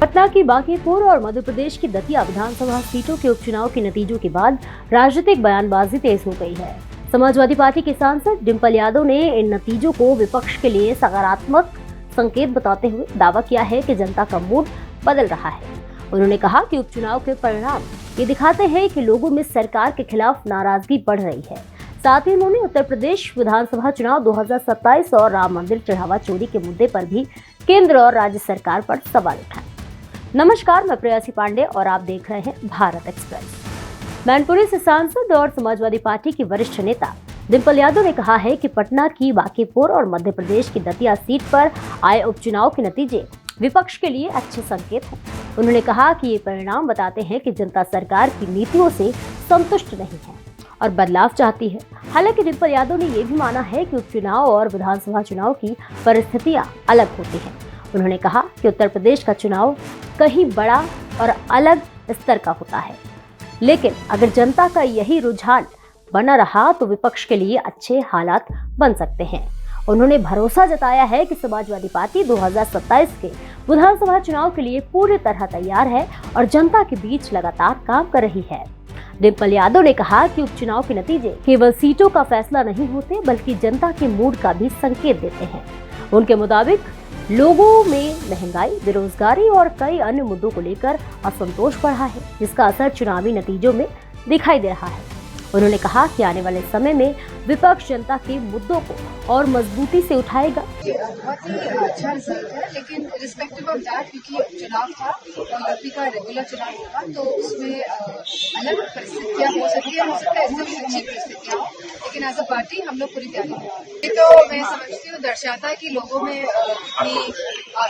पटना की बांकीपुर और मध्य प्रदेश की दतिया विधानसभा सीटों के उपचुनाव के नतीजों के बाद राजनीतिक बयानबाजी तेज हो गई है। समाजवादी पार्टी के सांसद डिंपल यादव ने इन नतीजों को विपक्ष के लिए सकारात्मक संकेत बताते हुए दावा किया है कि जनता का मूड बदल रहा है। उन्होंने कहा कि उपचुनाव के परिणाम ये दिखाते हैं कि लोगों में सरकार के खिलाफ नाराजगी बढ़ रही है। साथ ही उन्होंने उत्तर प्रदेश विधानसभा चुनाव 2027 और राम मंदिर चढ़ावा चोरी के मुद्दे पर भी केंद्र और राज्य सरकार पर सवाल उठाए। नमस्कार, मैं प्रेयसी पांडे और आप देख रहे हैं भारत एक्सप्रेस। मैनपुरी से सांसद और समाजवादी पार्टी की वरिष्ठ नेता डिंपल यादव ने कहा है कि पटना की बांकीपुर और मध्य प्रदेश की दतिया सीट पर आए उपचुनाव के नतीजे विपक्ष के लिए अच्छे संकेत हैं। उन्होंने कहा कि ये परिणाम बताते हैं कि जनता सरकार की नीतियों से संतुष्ट नहीं है और बदलाव चाहती है। हालांकि डिंपल यादव ने यह भी माना है कि उपचुनाव और विधानसभा चुनाव की परिस्थितियां अलग होती हैं। उन्होंने कहा कि उत्तर प्रदेश का चुनाव कहीं बड़ा और अलग स्तर का होता है, लेकिन अगर जनता का यही रुझान बना रहा तो विपक्ष के लिए अच्छे हालात बन सकते हैं। उन्होंने भरोसा जताया है कि समाजवादी पार्टी 2027 के विधानसभा चुनाव के लिए पूरी तरह तैयार है और जनता के बीच लगातार काम कर रही है। डिंपल यादव ने कहा कि उपचुनाव के नतीजे केवल सीटों का फैसला नहीं होते, बल्कि जनता के मूड का भी संकेत देते हैं। उनके मुताबिक लोगों में महंगाई, बेरोजगारी और कई अन्य मुद्दों को लेकर असंतोष बढ़ा है, जिसका असर चुनावी नतीजों में दिखाई दे रहा है। उन्होंने कहा कि आने वाले समय में विपक्ष जनता के मुद्दों को और मजबूती से उठाएगा। बहुत ही अच्छा रिजल्ट है, लेकिन रिस्पेक्टिव ऑफ दैट, क्योंकि चुनाव था और यूपी का रेगुलर चुनाव होगा, तो उसमें अलग परिस्थितियां हो सकती है इससे भी अच्छी परिस्थितियां हो, लेकिन एज अ पार्टी हम लोग पूरी तैयारी हैं। ये तो मैं समझती हूँ दर्शाता है कि लोगों में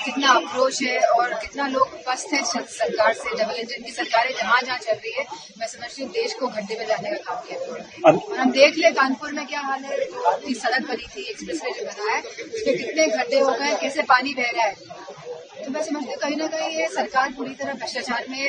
कितना आक्रोश है और कितना लोग उपस्थित है सरकार से। डबल इंजन की सरकारें जहाँ चल रही है, मैं समझती हूँ देश को घड्डे में जाने का काम किया। और हम देख ले कानपुर में क्या हाल है, जो सड़क बनी थी, एक्सप्रेसवे जो बना है, उसमें कितने गड्ढे हो गए, कैसे पानी बह रहा है। तो मैं समझती हूँ कहीं ना कहीं ये सरकार पूरी तरह भ्रष्टाचार में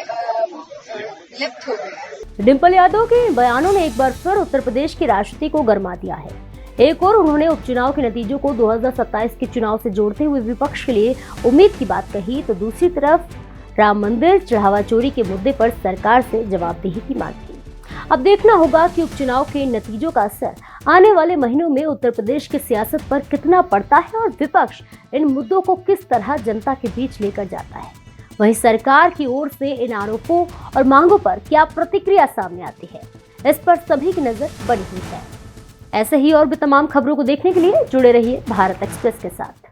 लिप्त हो गई है। डिंपल यादव के बयानों ने एक बार फिर उत्तर प्रदेश की राजनीति को गरमा दिया है। एक और उन्होंने उपचुनाव के नतीजों को 2027 के चुनाव से जोड़ते हुए विपक्ष के लिए उम्मीद की बात कही, तो दूसरी तरफ राम मंदिर चढ़ावा चोरी के मुद्दे पर सरकार से जवाबदेही की मांग की। अब देखना होगा कि उपचुनाव के नतीजों का असर आने वाले महीनों में उत्तर प्रदेश की सियासत पर कितना पड़ता है और विपक्ष इन मुद्दों को किस तरह जनता के बीच लेकर जाता है। वहीं सरकार की ओर से इन आरोपों और मांगों पर क्या प्रतिक्रिया सामने आती है, इस पर सभी की नजर बनी हुई है। ऐसे ही और भी तमाम खबरों को देखने के लिए जुड़े रहिए भारत एक्सप्रेस के साथ।